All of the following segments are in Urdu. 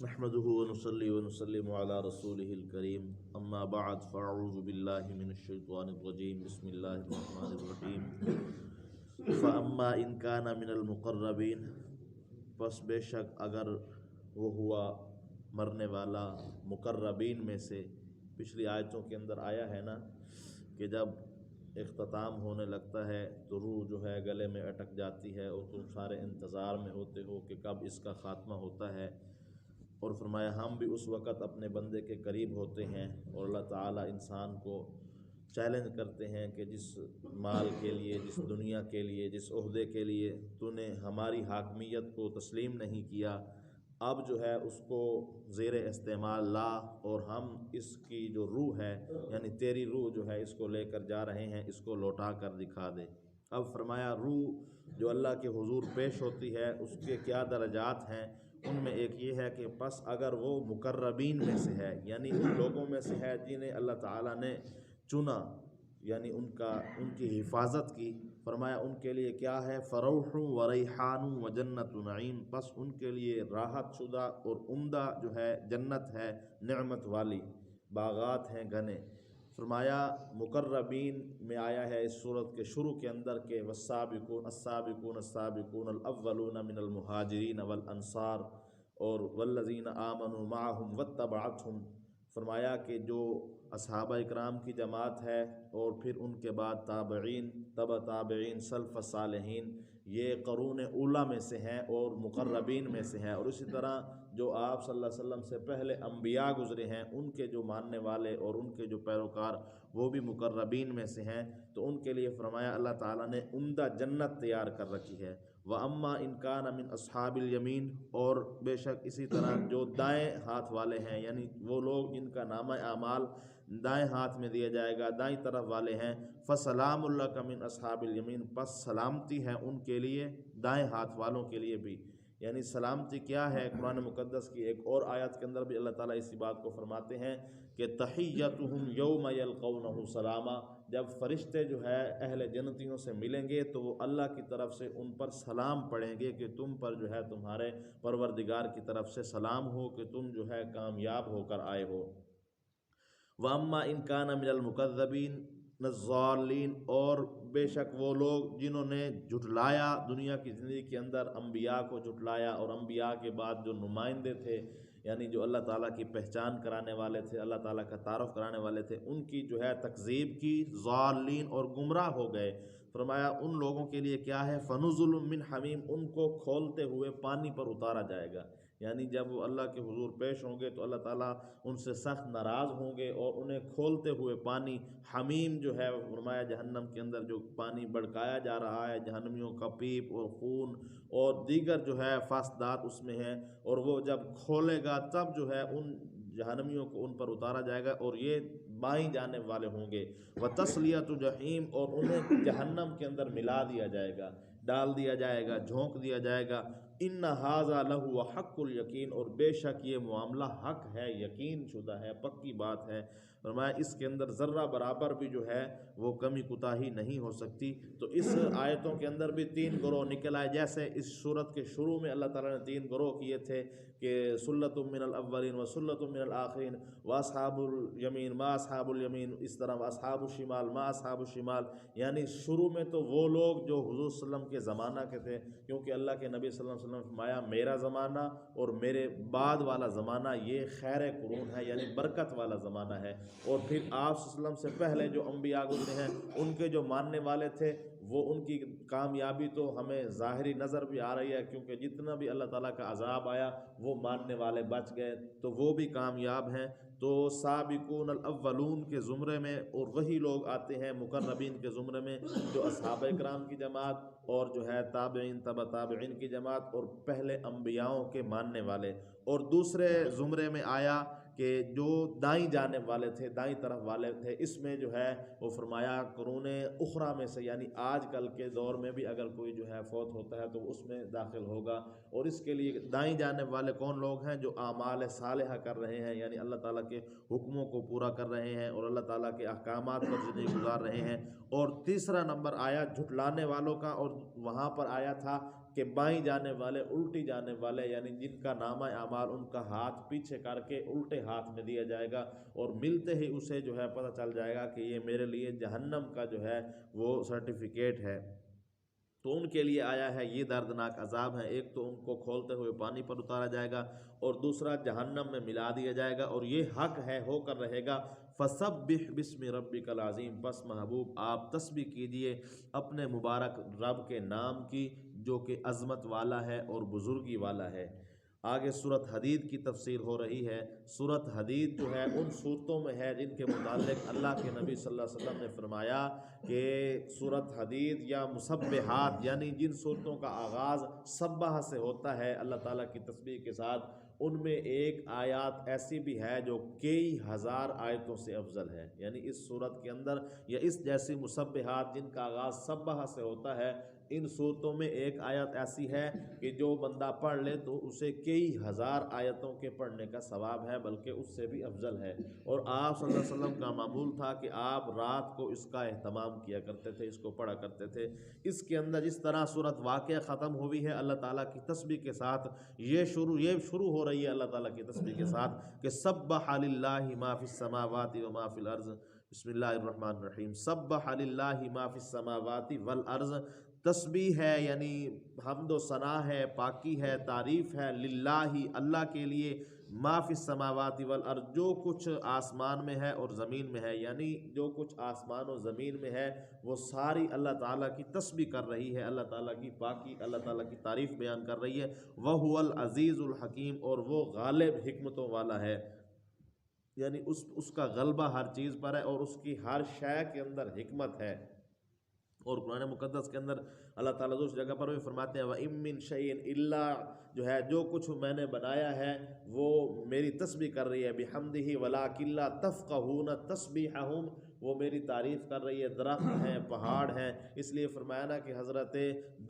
نحمده ونصلي ونسلم على رسوله الكريم اما بعد فاعوذ بالله من الشيطان الرجيم بسم الله الرحمن الرحيم فاما ان كان من المقربين، پس بے شک اگر وہ ہوا مرنے والا مقربین میں سے۔ پچھلی آیتوں کے اندر آیا ہے نا کہ جب اختتام ہونے لگتا ہے تو روح جو ہے گلے میں اٹک جاتی ہے اور تم سارے انتظار میں ہوتے ہو کہ کب اس کا خاتمہ ہوتا ہے، اور فرمایا ہم بھی اس وقت اپنے بندے کے قریب ہوتے ہیں، اور اللہ تعالیٰ انسان کو چیلنج کرتے ہیں کہ جس مال کے لیے، جس دنیا کے لیے، جس عہدے کے لیے تو نے ہماری حاکمیت کو تسلیم نہیں کیا، اب جو ہے اس کو زیر استعمال لا، اور ہم اس کی جو روح ہے یعنی تیری روح جو ہے اس کو لے کر جا رہے ہیں، اس کو لوٹا کر دکھا دے۔ اب فرمایا روح جو اللہ کے حضور پیش ہوتی ہے اس کے کیا درجات ہیں، ان میں ایک یہ ہے کہ پس اگر وہ مقربین میں سے ہے، یعنی ان لوگوں میں سے ہے جنہیں اللہ تعالیٰ نے چنا، یعنی ان کی حفاظت کی، فرمایا ان کے لیے کیا ہے، فروح و ریحان و جنت نعیم، پس ان کے لیے راحت شدہ اور عمدہ جو ہے جنت ہے، نعمت والی، باغات ہیں گھنے۔ فرمایا مقربین میں آیا ہے اس صورت کے شروع کے اندر کہ والسابقون السابقون السابقون الاولون من المہاجرین والانصار اور والذین آمنوا معہم واتبعتہم، فرمایا کہ جو اصحابہ اکرام کی جماعت ہے اور پھر ان کے بعد تابعین، تبع تابعین، سلف صالحین، یہ قرون اولیٰ میں سے ہیں اور مقربین میں سے ہیں، اور اسی طرح جو آپ صلی اللہ علیہ وسلم سے پہلے انبیاء گزرے ہیں ان کے جو ماننے والے اور ان کے جو پیروکار وہ بھی مقربین میں سے ہیں، تو ان کے لیے فرمایا اللہ تعالیٰ نے عمدہ جنت تیار کر رکھی ہے۔ وَأَمَّا إِن كَانَ مِنْ أَصْحَابِ الْيَمِينِ، اور بے شک اسی طرح جو دائیں ہاتھ والے ہیں، یعنی وہ لوگ جن کا نامہ اعمال دائیں ہاتھ میں دیا جائے گا، دائیں طرف والے ہیں، فَسَلَامُ لَكَ مِنْ أَصْحَابِ الْيَمِينِ، پس سلامتی ہے ان کے لیے دائیں ہاتھ والوں کے لیے بھی۔ یعنی سلامتی کیا ہے، قرآن مقدس کی ایک اور آیت کے اندر بھی اللہ تعالیٰ اسی بات کو فرماتے ہیں کہ تحیتہم یوم یلقونہ سلاما، جب فرشتے جو ہے اہل جنتیوں سے ملیں گے تو وہ اللہ کی طرف سے ان پر سلام پڑھیں گے کہ تم پر جو ہے تمہارے پروردگار کی طرف سے سلام ہو کہ تم جو ہے کامیاب ہو کر آئے ہو۔ وَأَمَّا إِن كَانَ مِنَ الْمُكَذِّبِينَ الضَّالِّينَ، اور بے شک وہ لوگ جنہوں نے جھٹلایا دنیا کی زندگی کے اندر، انبیاء کو جھٹلایا، اور انبیاء کے بعد جو نمائندے تھے یعنی جو اللہ تعالیٰ کی پہچان کرانے والے تھے، اللہ تعالیٰ کا تعارف کرانے والے تھے، ان کی جو ہے تکذیب کی، ضالین اور گمراہ ہو گئے۔ فرمایا ان لوگوں کے لیے کیا ہے، فنزل من حمیم، ان کو کھولتے ہوئے پانی پر اتارا جائے گا، یعنی جب وہ اللہ کے حضور پیش ہوں گے تو اللہ تعالیٰ ان سے سخت ناراض ہوں گے اور انہیں کھولتے ہوئے پانی، حمیم جو ہے فرمایا جہنم کے اندر جو پانی بڑکایا جا رہا ہے، جہنمیوں کا پیپ اور خون اور دیگر جو ہے فاسدات اس میں ہیں، اور وہ جب کھولے گا تب جو ہے ان جہنمیوں کو ان پر اتارا جائے گا، اور یہ بائیں جانے والے ہوں گے۔ وَتَصْلِيَةُ جَحِيمٍ، اور انہیں جہنم کے اندر ملا دیا جائے گا، ڈال دیا جائے گا، جھونک دیا جائے گا۔ ان ھذا لہو حق الیقین، اور بے شک یہ معاملہ حق ہے، یقین شدہ ہے، پکی بات ہے۔ فرمایا اس کے اندر ذرہ برابر بھی جو ہے وہ کمی کوتاہی نہیں ہو سکتی۔ تو اس آیتوں کے اندر بھی تین گروہ نکل آئے، جیسے اس صورت کے شروع میں اللہ تعالیٰ نے تین گروہ کیے تھے کہ سلۃ من الاولین و سلۃ من الاخرین واصحاب الیمین ما اصحاب الیمین، اس طرح واصحاب الشمال ما اصحاب الشمال، یعنی شروع میں تو وہ لوگ جو حضور صلی اللہ علیہ وسلم کے زمانہ کے تھے، کیونکہ اللہ کے نبی صلی اللہ علیہ وسلم نے فرمایا میرا زمانہ اور میرے بعد والا زمانہ یہ خیر قرون ہے، یعنی برکت والا زمانہ ہے، اور پھر آپ صلی اللہ علیہ وسلم سے پہلے جو انبیاء گزرے ہیں ان کے جو ماننے والے تھے وہ ان کی کامیابی تو ہمیں ظاہری نظر بھی آ رہی ہے، کیونکہ جتنا بھی اللہ تعالیٰ کا عذاب آیا وہ ماننے والے بچ گئے تو وہ بھی کامیاب ہیں۔ تو سابقون الاولون کے زمرے میں، اور وہی لوگ آتے ہیں مقربین کے زمرے میں جو اصحابہ اکرام کی جماعت اور جو ہے تابعین، تبع تابعین کی جماعت، اور پہلے انبیاؤں کے ماننے والے۔ اور دوسرے زمرے میں آیا کہ جو دائیں جانب والے تھے، دائیں طرف والے تھے، اس میں جو ہے وہ فرمایا قرون اخری میں سے، یعنی آج کل کے دور میں بھی اگر کوئی جو ہے فوت ہوتا ہے تو اس میں داخل ہوگا، اور اس کے لیے دائیں جانب والے کون لوگ ہیں، جو اعمال صالحہ کر رہے ہیں، یعنی اللہ تعالیٰ کے حکموں کو پورا کر رہے ہیں اور اللہ تعالیٰ کے احکامات پر زندگی گزار رہے ہیں۔ اور تیسرا نمبر آیا جھٹلانے والوں کا، اور وہاں پر آیا تھا کہ بائیں جانے والے الٹی جانے والے، یعنی جن کا نامہ اعمال ان کا ہاتھ پیچھے کر کے الٹے ہاتھ میں دیا جائے گا، اور ملتے ہی اسے جو ہے پتہ چل جائے گا کہ یہ میرے لیے جہنم کا جو ہے وہ سرٹیفکیٹ ہے۔ تو ان کے لیے آیا ہے یہ دردناک عذاب ہے، ایک تو ان کو کھولتے ہوئے پانی پر اتارا جائے گا، اور دوسرا جہنم میں ملا دیا جائے گا، اور یہ حق ہے ہو کر رہے گا۔ فَسَبِّحْ بِاسْمِ رَبِّكَ الْعَظِيمِ، پس محبوب آپ تسبیح کیجئے اپنے مبارک رب کے نام کی جو کہ عظمت والا ہے اور بزرگی والا ہے۔ آگے سورۃ حدید کی تفسیر ہو رہی ہے۔ سورۃ حدید جو ہے ان صورتوں میں ہے جن کے متعلق اللہ کے نبی صلی اللہ علیہ وسلم نے فرمایا کہ سورۃ حدید یا مسبحات، یعنی جن صورتوں کا آغاز سبح سے ہوتا ہے اللہ تعالیٰ کی تسبیح کے ساتھ، ان میں ایک آیات ایسی بھی ہے جو کئی ہزار آیتوں سے افضل ہے۔ یعنی اس صورت کے اندر یا اس جیسی مسبحات جن کا آغاز سبح سے ہوتا ہے، ان صورتوں میں ایک آیت ایسی ہے کہ جو بندہ پڑھ لے تو اسے کئی ہزار آیتوں کے پڑھنے کا ثواب ہے، بلکہ اس سے بھی افضل ہے۔ اور آپ صلی اللہ علیہ وسلم کا معمول تھا کہ آپ رات کو اس کا اہتمام کیا کرتے تھے، اس کو پڑھا کرتے تھے۔ اس کے اندر جس طرح سورۃ واقعہ ختم ہوئی ہے اللہ تعالیٰ کی تسبیح کے ساتھ، یہ شروع ہو رہی ہے اللہ تعالیٰ کی تسبیح کے ساتھ کہ سبح للہ ما فی السماوات و ما فی الارض۔ بسم اللہ الرحمن الرحیم۔ سبح للہ ما فی السماوات والارض، تسبیح ہے یعنی حمد و ثنا ہے، پاکی ہے، تعریف ہے، للہ اللہ کے لیے، ما فی السماوات والارض جو کچھ آسمان میں ہے اور زمین میں ہے، یعنی جو کچھ آسمان و زمین میں ہے وہ ساری اللہ تعالیٰ کی تسبیح کر رہی ہے، اللہ تعالیٰ کی پاکی، اللہ تعالیٰ کی تعریف بیان کر رہی ہے۔ وَهُوَ الْعَزِيزُ الْحَكِيمُ، اور وہ غالب حکمتوں والا ہے، یعنی اس کا غلبہ ہر چیز پر ہے اور اس کی ہر شے کے اندر حکمت ہے۔ اور قرآن مقدس کے اندر اللہ تعالیٰ اس جگہ پر بھی فرماتے ہیں وَإِن مِّن شَيْءٍ إِلَّا، جو ہے جو کچھ میں نے بنایا ہے وہ میری تسبیح کر رہی ہے، بِحَمْدِهِ وَلَٰكِن لَّا تَفْقَهُونَ تَسْبِيحَهُمْ، وہ میری تعریف کر رہی ہے، درخت ہیں، پہاڑ ہیں۔ اس لیے فرمایا نا کہ حضرت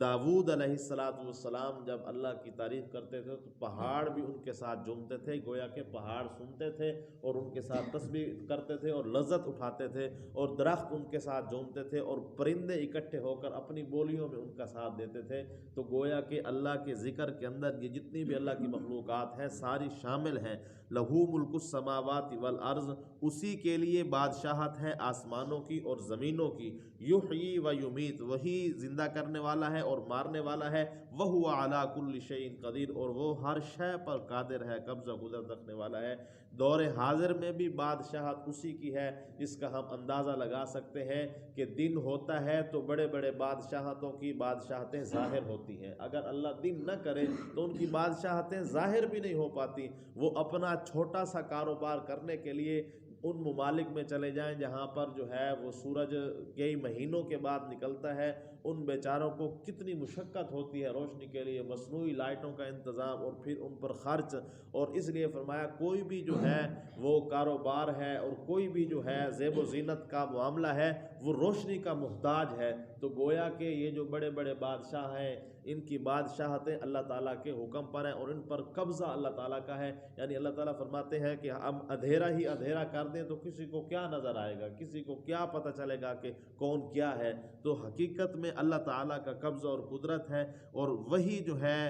داؤد علیہ السلام جب اللہ کی تعریف کرتے تھے تو پہاڑ بھی ان کے ساتھ جھومتے تھے، گویا کہ پہاڑ سنتے تھے اور ان کے ساتھ تسبیح کرتے تھے اور لذت اٹھاتے تھے، اور درخت ان کے ساتھ جھومتے تھے، اور پرندے اکٹھے ہو کر اپنی بولیوں میں ان کا ساتھ دیتے تھے۔ تو گویا کہ اللہ کے ذکر کے اندر یہ جتنی بھی اللہ کی مخلوقات ہیں ساری شامل ہیں۔ لہو ملک السماوات والارض، اسی کے لیے بادشاہت ہے آسمانوں کی اور زمینوں کی۔ یحیی و یمیت، وہی زندہ کرنے والا ہے اور مارنے والا ہے۔ وہو علی کل شیء قدیر، اور وہ ہر شے پر قادر ہے، قبضہ قدرت رکھنے والا ہے۔ دور حاضر میں بھی بادشاہت اسی کی ہے، جس کا ہم اندازہ لگا سکتے ہیں کہ دن ہوتا ہے تو بڑے بڑے بادشاہتوں کی بادشاہتیں ظاہر ہوتی ہیں، اگر اللہ دن نہ کرے تو ان کی بادشاہتیں ظاہر بھی نہیں ہو پاتی۔ وہ اپنا چھوٹا سا کاروبار کرنے کے لیے ان ممالک میں چلے جائیں جہاں پر جو ہے وہ سورج کئی مہینوں کے بعد نکلتا ہے، ان بیچاروں کو کتنی مشقت ہوتی ہے روشنی کے لیے، مصنوعی لائٹوں کا انتظام اور پھر ان پر خرچ۔ اور اس لیے فرمایا کوئی بھی جو ہے وہ کاروبار ہے اور کوئی بھی جو ہے زیب و زینت کا معاملہ ہے وہ روشنی کا محتاج ہے۔ تو گویا کہ یہ جو بڑے بڑے بادشاہ ہیں ان کی بادشاہتیں اللہ تعالیٰ کے حکم پر ہیں اور ان پر قبضہ اللہ تعالیٰ کا ہے۔ یعنی اللہ تعالیٰ فرماتے ہیں کہ ہم اندھیرا ہی اندھیرا کر دیں تو کسی کو کیا نظر آئے گا، کسی کو کیا پتہ چلے گا کہ کون کیا ہے۔ تو حقیقت میں اللہ تعالیٰ کا قبضہ اور قدرت ہے، اور وہی جو ہے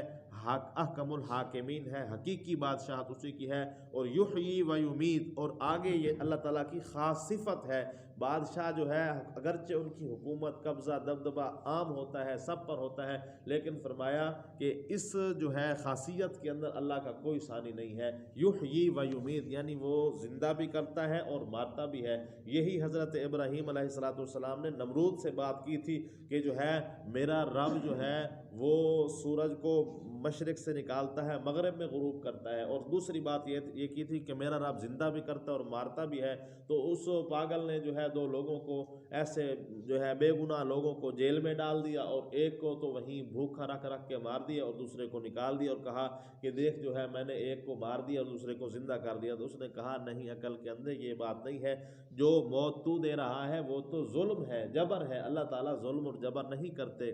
احکم الحاکمین ہے، حقیقی بادشاہت اسی کی ہے۔ اور یحیی و یمیت، اور آگے یہ اللہ تعالیٰ کی خاص صفت ہے۔ بادشاہ جو ہے اگرچہ ان کی حکومت قبضہ دبدبہ عام ہوتا ہے، سب پر ہوتا ہے، لیکن فرمایا کہ اس جو ہے خاصیت کے اندر اللہ کا کوئی ثانی نہیں ہے۔ یحیی و یمیت، یعنی وہ زندہ بھی کرتا ہے اور مارتا بھی ہے۔ یہی حضرت ابراہیم علیہ السلام نے نمرود سے بات کی تھی کہ جو ہے میرا رب جو ہے وہ سورج کو مشرق سے نکالتا ہے، مغرب میں غروب کرتا ہے، اور دوسری بات یہ کی تھی کہ میرا رب زندہ بھی کرتا ہے اور مارتا بھی ہے۔ تو اس پاگل نے جو ہے دو لوگوں کو ایسے جو ہے بے گناہ لوگوں کو جیل میں ڈال دیا، اور ایک کو تو وہیں بھوکھا رکھ کے مار دیا اور دوسرے کو نکال دیا، اور کہا کہ دیکھ جو ہے میں نے ایک کو مار دیا اور دوسرے کو زندہ کر دیا۔ تو اس نے کہا نہیں، عقل کے اندر یہ بات نہیں ہے، جو موت تو دے رہا ہے وہ تو ظلم ہے، جبر ہے، اللہ تعالیٰ ظلم اور جبر نہیں کرتے۔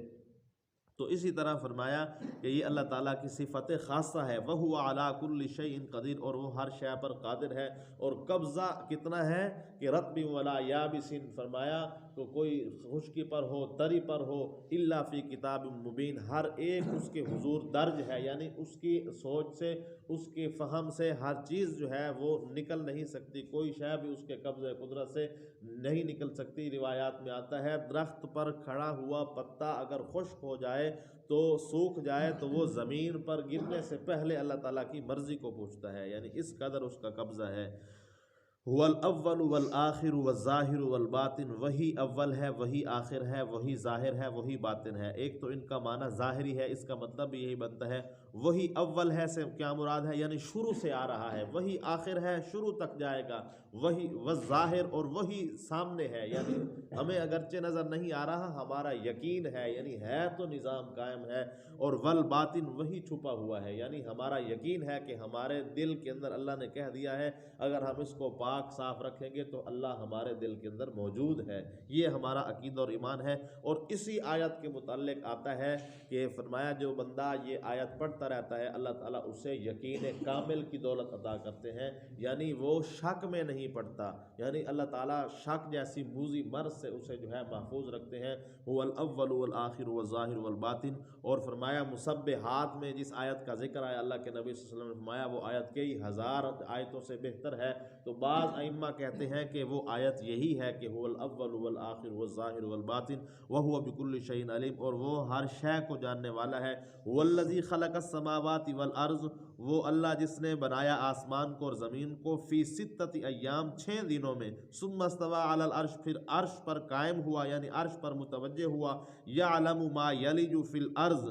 تو اسی طرح فرمایا کہ یہ اللہ تعالیٰ کی صفت خاصہ ہے، وَهُوَ عَلَىٰ كُلِّ شَيْءٍ قدیر، اور وہ ہر شے پر قادر ہے۔ اور قبضہ کتنا ہے کہ رطب ولا یابس، فرمایا تو کوئی خشکی پر ہو تری پر ہو، الا فی کتاب مبین، ہر ایک اس کے حضور درج ہے، یعنی اس کی سوچ سے اس کے فہم سے ہر چیز جو ہے وہ نکل نہیں سکتی، کوئی شے بھی اس کے قبضہ قدرت سے نہیں نکل سکتی۔ روایات میں آتا ہے درخت پر کھڑا ہوا پتا اگر خشک ہو جائے تو سوکھ جائے تو وہ زمین پر گرنے سے پہلے اللہ تعالیٰ کی مرضی کو پوچھتا ہے، یعنی اس قدر اس کا قبضہ ہے۔ هو الاول والآخر والظاہر والباطن، وہی اول ہے، وہی آخر ہے، وہی ظاہر ہے، وہی باطن ہے۔ ایک تو ان کا معنی ظاہری ہے، اس کا مطلب بھی یہی بنتا ہے وہی اول ہے سے کیا مراد ہے، یعنی شروع سے آ رہا ہے، وہی آخر ہے، شروع تک جائے گا، وہی والظاہر، اور وہی سامنے ہے، یعنی ہمیں اگرچہ نظر نہیں آ رہا، ہمارا یقین ہے، یعنی ہے تو نظام قائم ہے، اور والباطن، وہی چھپا ہوا ہے، یعنی ہمارا یقین ہے کہ ہمارے دل کے اندر اللہ نے کہہ دیا ہے اگر ہم اس کو پاک صاف رکھیں گے تو اللہ ہمارے دل کے اندر موجود ہے، یہ ہمارا عقیدہ اور ایمان ہے۔ اور اسی آیت کے متعلق آتا ہے کہ فرمایا جو بندہ یہ آیت پڑھتا رہتا ہے اللہ تعالیٰ اسے یقین کامل کی دولت عطا کرتے ہیں، یعنی وہ شک میں نہیں پڑتا، یعنی اللہ تعالیٰ شک جیسی موذی مرض سے اسے جو ہے محفوظ رکھتے ہیں۔ هو الاول والآخر والظاہر والباطن، اور فرمایا مسبحات میں جس آیت کا ذکر آیا اللہ کے نبی صلی اللہ علیہ وسلم نے فرمایا وہ آیت کئی ہزار آیتوں سے بہتر ہے، تو بعض ائمہ کہتے ہیں کہ وہ آیت یہی ہے کہ هو الاول والآخر والظاہر والباطن وهو بكل شيء علیم، اور وہ ہر شے کو جاننے والا ہے۔ هو الذی خلق السماوات والارض، وہ اللہ جس نے بنایا آسمان کو اور زمین کو، فی ستۃ ایام، 6 دنوں میں، ثم استوى علی العرش، پھر عرش پر قائم ہوا، یعنی عرش پر متوجہ ہوا، یعلم ما یلج فی الارض،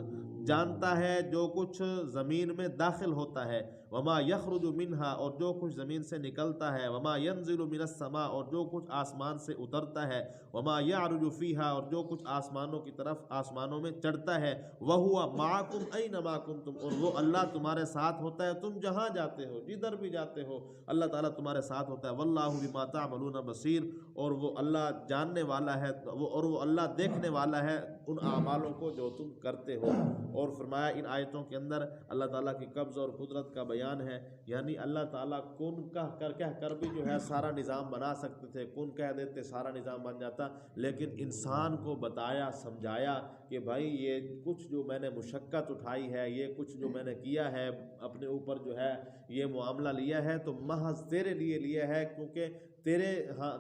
جانتا ہے جو کچھ زمین میں داخل ہوتا ہے، وما یخرج منہا، اور جو کچھ زمین سے نکلتا ہے، وما ینزل من السماء، اور جو کچھ آسمان سے اترتا ہے، وما یعرج فیہا، اور جو کچھ آسمانوں کی طرف آسمانوں میں چڑھتا ہے، وہو معکم اینما کنتم، اور وہ اللہ تمہارے ساتھ ہوتا ہے تم جہاں جاتے ہو، جدھر بھی جاتے ہو اللہ تعالیٰ تمہارے ساتھ ہوتا ہے۔ واللہ بما تعملون بصیر، اور وہ اللہ جاننے والا ہے، اور وہ اللہ دیکھنے والا ہے ان اعمالوں کو جو تم کرتے ہو۔ اور فرمایا ان آیتوں کے اندر اللہ تعالیٰ کی قبض اور قدرت کا بیان ہے، یعنی اللہ تعالیٰ کن کہہ کر بھی جو ہے سارا نظام بنا سکتے تھے، کن کہہ دیتے سارا نظام بن جاتا، لیکن انسان کو بتایا سمجھایا کہ بھائی یہ کچھ جو میں نے مشقت اٹھائی ہے، یہ کچھ جو میں نے کیا ہے اپنے اوپر جو ہے یہ معاملہ لیا ہے تو محض تیرے لیے لیا ہے، کیونکہ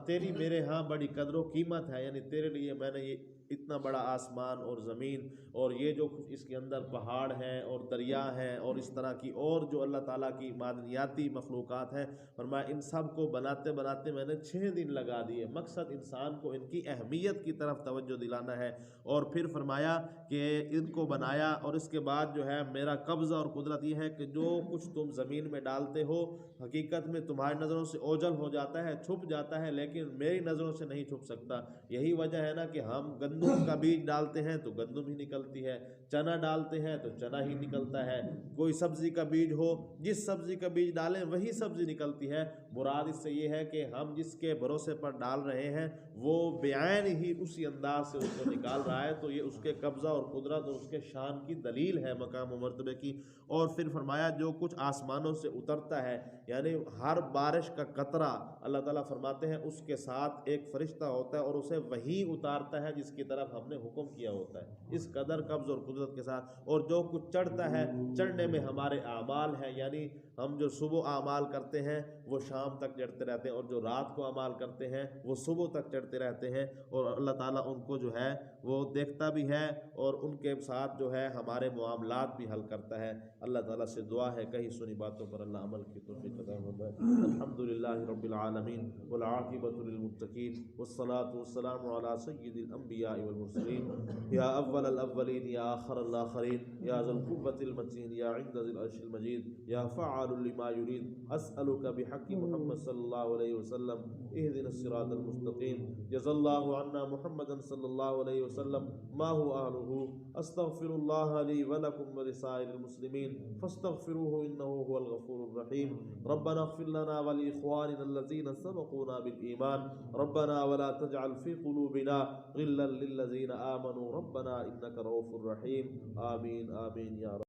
تیری میرے ہاں بڑی قدر و قیمت ہے، یعنی تیرے لیے میں نے یہ اتنا بڑا آسمان اور زمین اور یہ جو کچھ اس کے اندر پہاڑ ہیں اور دریا ہیں اور اس طرح کی اور جو اللہ تعالیٰ کی معدنیاتی مخلوقات ہیں، فرمایا ان سب کو بناتے بناتے میں نے 6 دن لگا دیے، مقصد انسان کو ان کی اہمیت کی طرف توجہ دلانا ہے۔ اور پھر فرمایا کہ ان کو بنایا اور اس کے بعد جو ہے میرا قبضہ اور قدرت یہ ہے کہ جو کچھ تم زمین میں ڈالتے ہو حقیقت میں تمہاری نظروں سے اوجھل ہو جاتا ہے، چھپ جاتا ہے، لیکن میری نظروں سے نہیں چھپ سکتا۔ یہی وجہ ہے نا کہ ہم گندم کا بیج ڈالتے ہیں تو گندم ہی نکلتی ہے، چنا ڈالتے ہیں تو چنا ہی نکلتا ہے، کوئی سبزی کا بیج ہو جس سبزی کا بیج ڈالیں وہی سبزی نکلتی ہے۔ مراد اس سے یہ ہے کہ ہم جس کے بھروسے پر ڈال رہے ہیں وہ بعین ہی اسی انداز سے اس کو نکال رہا ہے، تو یہ اس کے قبضہ اور قدرت اور اس کے شان کی دلیل ہے، مقام و مرتبے کی۔ اور پھر فرمایا جو کچھ آسمانوں سے اترتا ہے، یعنی ہر بارش کا قطرہ اللہ تعالیٰ فرماتے ہیں اس کے ساتھ ایک فرشتہ ہوتا ہے اور اسے وہی اتارتا ہے جس کی طرف ہم نے حکم کیا ہوتا ہے، اس قدر قبض اور قدرت کے ساتھ۔ اور جو کچھ چڑھتا ہے، چڑھنے میں ہمارے اعمال ہیں، یعنی ہم جو صبح اعمال کرتے ہیں وہ شام تک چڑھتے رہتے ہیں، اور جو رات کو اعمال کرتے ہیں وہ صبح تک چڑھتے رہتے ہیں، اور اللہ تعالیٰ ان کو جو ہے وہ دیکھتا بھی ہے اور ان کے ساتھ جو ہے ہمارے معاملات بھی حل کرتا ہے۔ اللہ تعالیٰ سے دعا ہے کہیں سنی باتوں پر اللہ عمل کی توفیق عطا فرمائے۔ الحمدللہ رب العالمین والعاقبۃ للمتقین والصلاۃ والسلام علی سید الانبیاء والمرسلین، یا اول الاولین یا آخر الاخرین، یا ذی القوۃ المتین، یا عند ذی العرش المجید، یا فعال فعال لما يريد. أسألك بحق محمد صلى الله عليه وسلم اهدنا الصراط المستقيم. جزا الله عنا محمدا صلى الله عليه وسلم ما هو أهله. أستغفر الله لي ولكم ولسائر المسلمين فاستغفروه إنه هو الغفور الرحيم. ربنا اغفر لنا ولإخواننا الذين سبقونا بالإيمان. ربنا ولا تجعل في قلوبنا غلا للذين آمنوا ربنا إنك رؤوف رحيم. آمين آمين يا رب.